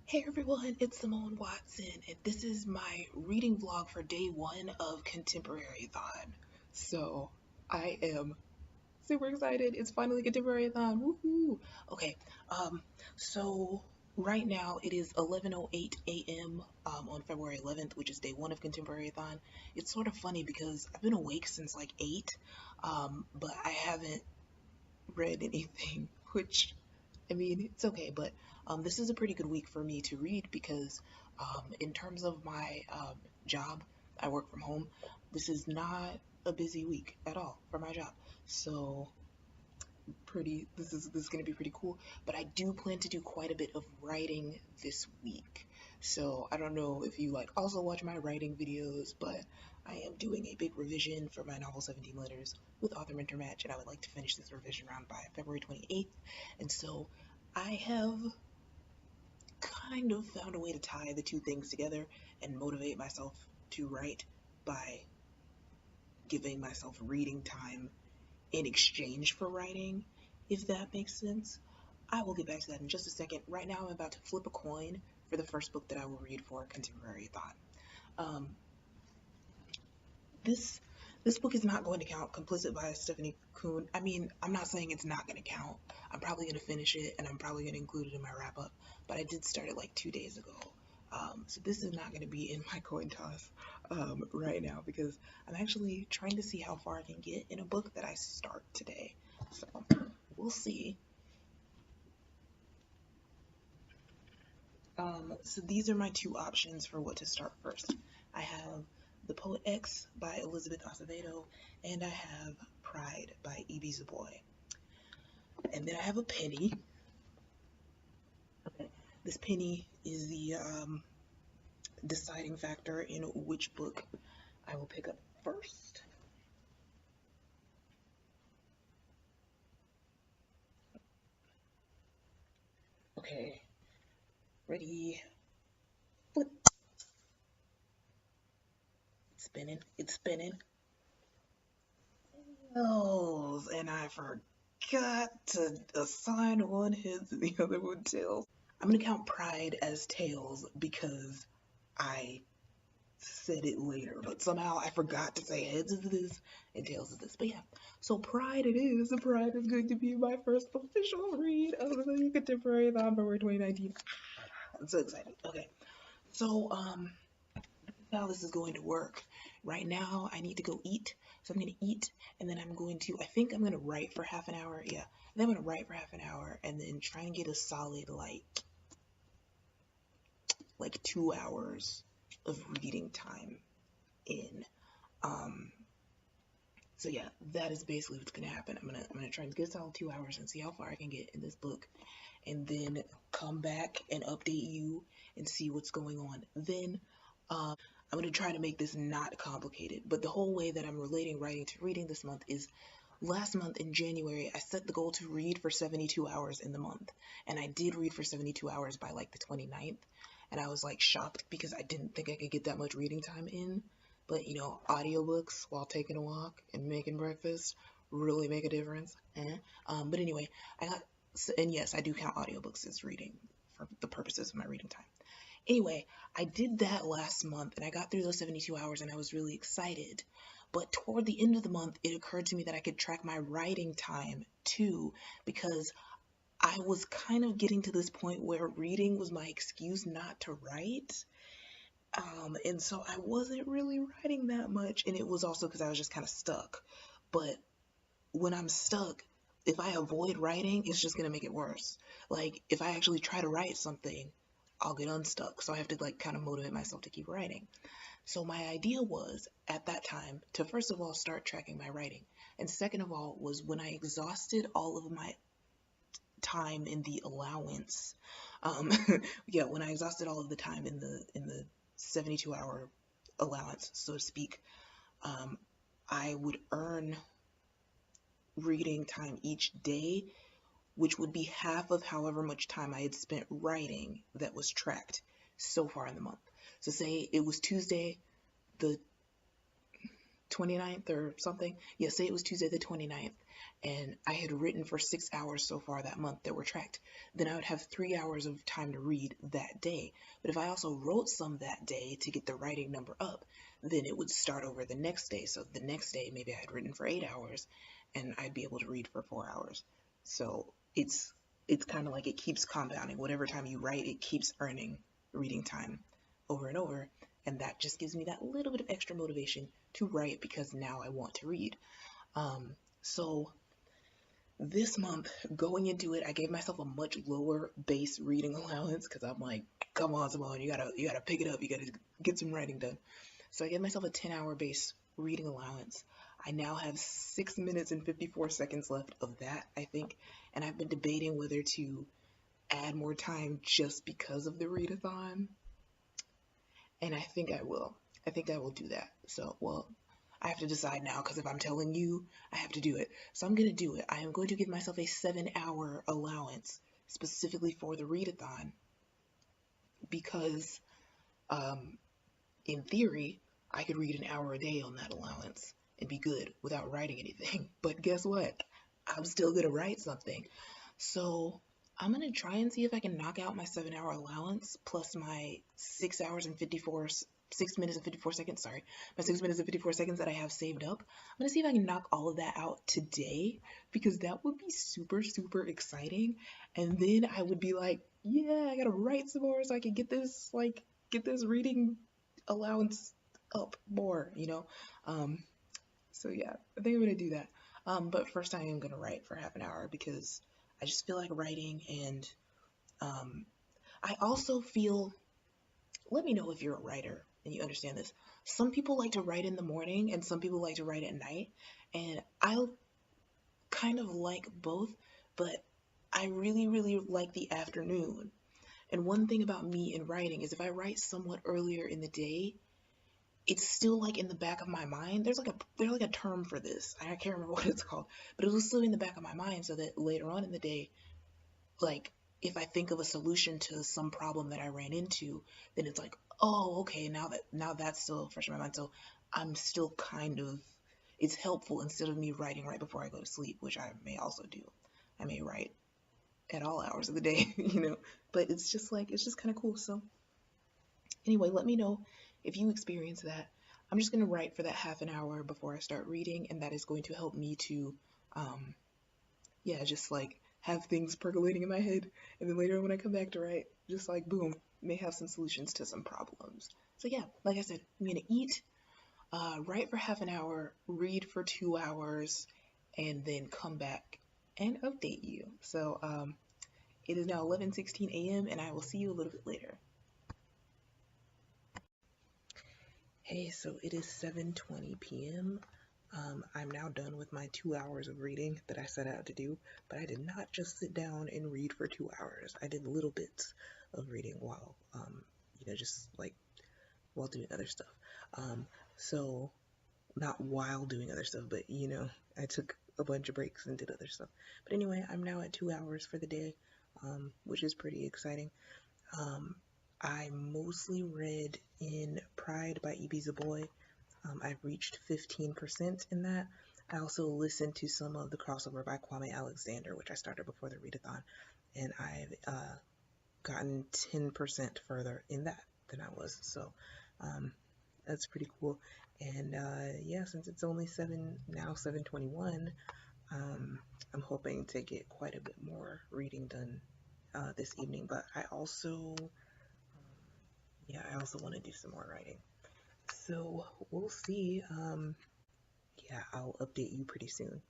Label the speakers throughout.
Speaker 1: Hey everyone, it's Simone Watson, and this is my reading vlog for day one of Contemporaryathon. So, I am super excited. It's finally Contemporaryathon. Woohoo! Okay, um, so right now it is 11:08 a.m. On February 11th, which is day one of Contemporaryathon. It's sort of funny because I've been awake since like 8, but I haven't read anything, which I mean, it's okay, but this is a pretty good week for me to read because, in terms of my job, I work from home. This is not a busy week at all for my job, so this is going to be pretty cool. But I do plan to do quite a bit of writing this week, so I don't know if you like also watch my writing videos, but I am doing a big revision for my novel 17 Letters with author mentor match, and I would like to finish this revision round by February 28th. And so I have kind of found a way to tie the two things together and motivate myself to write by giving myself reading time in exchange for writing, if that makes sense. I will get back to that in just a second. Right now, I'm about to flip a coin for the first book that I will read for Contemporary Thought. Um, this this book is not going to count. Complicit by Stephanie Kuhn. I mean, I'm not saying it's not going to count. I'm probably going to finish it and I'm probably going to include it in my wrap up. But I did start it like 2 days ago. So this is not going to be in my coin toss right now because I'm actually trying to see how far I can get in a book that I start today. So we'll see. So these are my two options for what to start first. I have The Poet X by Elizabeth Acevedo, and I have Pride by E.B. Zaboy. And then I have a penny. Okay. This penny is the deciding factor in which book I will pick up first. Okay, ready, flip. It's spinning, it's spinning. Oh, and I forgot to assign one heads and the other one tails. I'm gonna count Pride as tails because I said it later, but somehow I forgot to say heads is this and tails is this. But yeah, so Pride it is. Pride is going to be my first official read of the Contemporary February 2019. I'm so excited. Okay, so how this is going to work. Right now, I need to go eat, so I'm gonna eat, and then I'm going to. I think I'm gonna write for half an hour. Yeah, and then I'm gonna write for half an hour, and then try and get a solid like 2 hours of reading time in. Um, so yeah, that is basically what's gonna happen. I'm gonna try and get a solid 2 hours and see how far I can get in this book, and then come back and update you and see what's going on. Then I'm going to try to make this not complicated, but the whole way that I'm relating writing to reading this month is last month in January, I set the goal to read for 72 hours in the month, and I did read for 72 hours by like the 29th, and I was like shocked because I didn't think I could get that much reading time in. But audiobooks while taking a walk and making breakfast really make a difference. But anyway, I got, and yes, I do count audiobooks as reading for the purposes of my reading time. Anyway, I did that last month and I got through those 72 hours and I was really excited. But toward the end of the month, it occurred to me that I could track my writing time too, because I was kind of getting to this point where reading was my excuse not to write. And so I wasn't really writing that much. And it was also because I was just kind of stuck. But when I'm stuck, if I avoid writing, it's just gonna make it worse. Like if I actually try to write something, I'll get unstuck. So I have to like kind of motivate myself to keep writing. So my idea was at that time to first of all start tracking my writing. And second of all was when I exhausted all of my time in the allowance. Um, yeah, when I exhausted all of the time in the 72-hour allowance, so to speak, um, I would earn reading time each day, which would be half of however much time I had spent writing that was tracked so far in the month. So say it was Tuesday, the 29th or something. Yeah, say it was Tuesday the 29th, and I had written for 6 hours so far that month that were tracked. Then I would have 3 hours of time to read that day. But if I also wrote some that day to get the writing number up, then it would start over the next day. So the next day, maybe I had written for 8 hours, and I'd be able to read for 4 hours. So it's kind of like it keeps compounding. Whatever time you write, it keeps earning reading time over and over. And that just gives me that little bit of extra motivation to write because now I want to read. So this month, going into it, I gave myself a much lower base reading allowance because I'm like, come on, Simone, you gotta pick it up, you gotta get some writing done. So I gave myself a 10-hour base reading allowance. I now have 6 minutes and 54 seconds left of that, I think, and I've been debating whether to add more time just because of the readathon, and I think I will. I think I will do that. So, well, I have to decide now because if I'm telling you, I have to do it. So I'm going to do it. I am going to give myself a 7-hour allowance specifically for the readathon because, um, in theory, I could read an hour a day on that allowance and be good without writing anything. But guess what? I'm still going to write something. So I'm going to try and see if I can knock out my 7-hour allowance plus my 6 minutes and 54 seconds, sorry, my 6 minutes and 54 seconds that I have saved up. I'm going to see if I can knock all of that out today because that would be super, super exciting. And then I would be like, yeah, I got to write some more so I can get this reading allowance up more, you know? Um, so yeah, I think I'm going to do that. But first I am going to write for half an hour because I just feel like writing and um, I also feel, let me know if you're a writer and you understand this. Some people like to write in the morning and some people like to write at night. And I kind of like both, but I really, really like the afternoon. And one thing about me in writing is if I write somewhat earlier in the day, it's still like in the back of my mind. There's like a term for this. I can't remember what it's called, but it was still in the back of my mind so that later on in the day, like if I think of a solution to some problem that I ran into, then it's like, oh, okay, now that's still fresh in my mind. So I'm still kind of it's helpful instead of me writing right before I go to sleep, which I may also do. I may write at all hours of the day, you know. But it's just kind of cool. So anyway, let me know if you experience that. I'm just gonna write for that half an hour before I start reading, and that is going to help me to um, yeah, just like have things percolating in my head, and then later on when I come back to write, just like boom, may have some solutions to some problems. So yeah, like I said, I'm gonna eat, write for half an hour, read for 2 hours, and then come back and update you. So it is now 11:16 a.m. and I will see you a little bit later. Hey, so it is 7:20 p.m. I'm now done with my 2 hours of reading that I set out to do, but I did not just sit down and read for 2 hours. I did little bits of reading while, just like while doing other stuff. So not while doing other stuff, but I took a bunch of breaks and did other stuff. But anyway, I'm now at 2 hours for the day, which is pretty exciting. I mostly read in Pride by E.B. Boy. I've reached 15% in that. I also listened to some of the crossover by Kwame Alexander, which I started before the readathon, and I've gotten 10% further in that than I was. So that's pretty cool. And yeah, since it's only 7:21, I'm hoping to get quite a bit more reading done this evening. But I also want to do some more writing. So we'll see. Yeah, I'll update you pretty soon.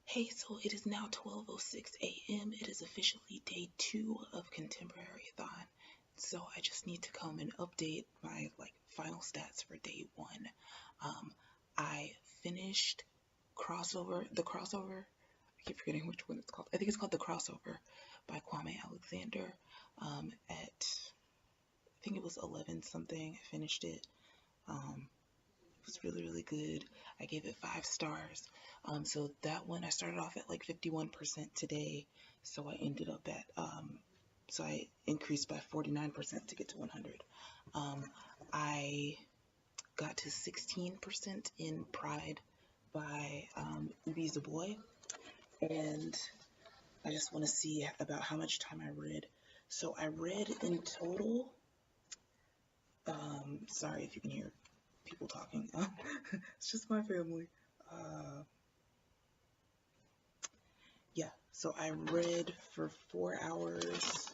Speaker 1: Hey, so it is now 12:06 a.m. It is officially day 2 of Contemporaryathon. So I just need to come and update my final stats for day 1. I finished the crossover. I keep forgetting which one it's called. I think it's called The Crossover by Kwame Alexander. At I think it was 11 something. I finished it. It was really, really good. I gave it 5 stars. So that one, I started off at like 51% today. So I ended up at, so I increased by 49% to get to 100. I got to 16% in Pride by Ubi Zaboy, and I just want to see about how much time I read. So I read in total, sorry if you can hear people talking, it's just my family. Yeah, so I read for 4 hours,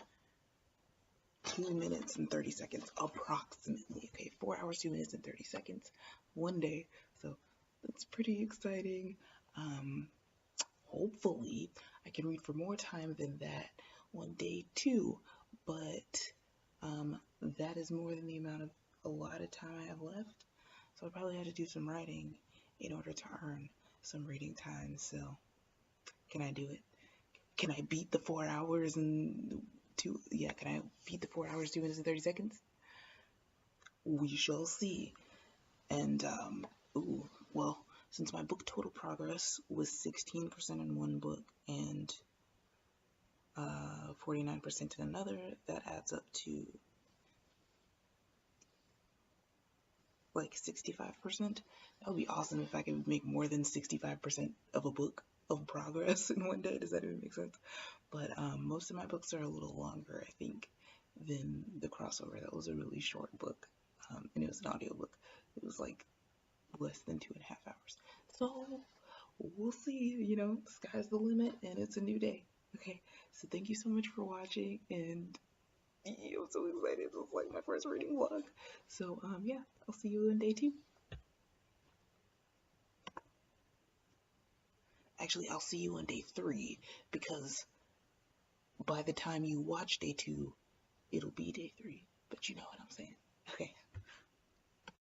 Speaker 1: 2 minutes and 30 seconds, approximately. Okay, 4 hours, 2 minutes and 30 seconds one day. So that's pretty exciting. Hopefully I can read for more time than that on day 2, but that is more than the amount of a lot of time I have left. So I probably have to do some writing in order to earn some reading time. So can I do it? Can I beat the 4 hours and can I beat the 4 hours, 2 minutes and 30 seconds? We shall see. And, well, since my book total progress was 16% in one book and 49% in another, that adds up to like 65%. That would be awesome if I could make more than 65% of a book of progress in one day. Does that even make sense? But most of my books are a little longer, I think, than the crossover. That was a really short book, and it was an audiobook. It was like less than 2.5 hours. So we'll see, the sky's the limit and it's a new day. Okay, so thank you so much for watching, and I'm so excited. It was like my first reading vlog. So yeah, I'll see you in day 2. Actually, I'll see you on day 3, because by the time you watch day 2, it'll be day 3. But you know what I'm saying. Okay,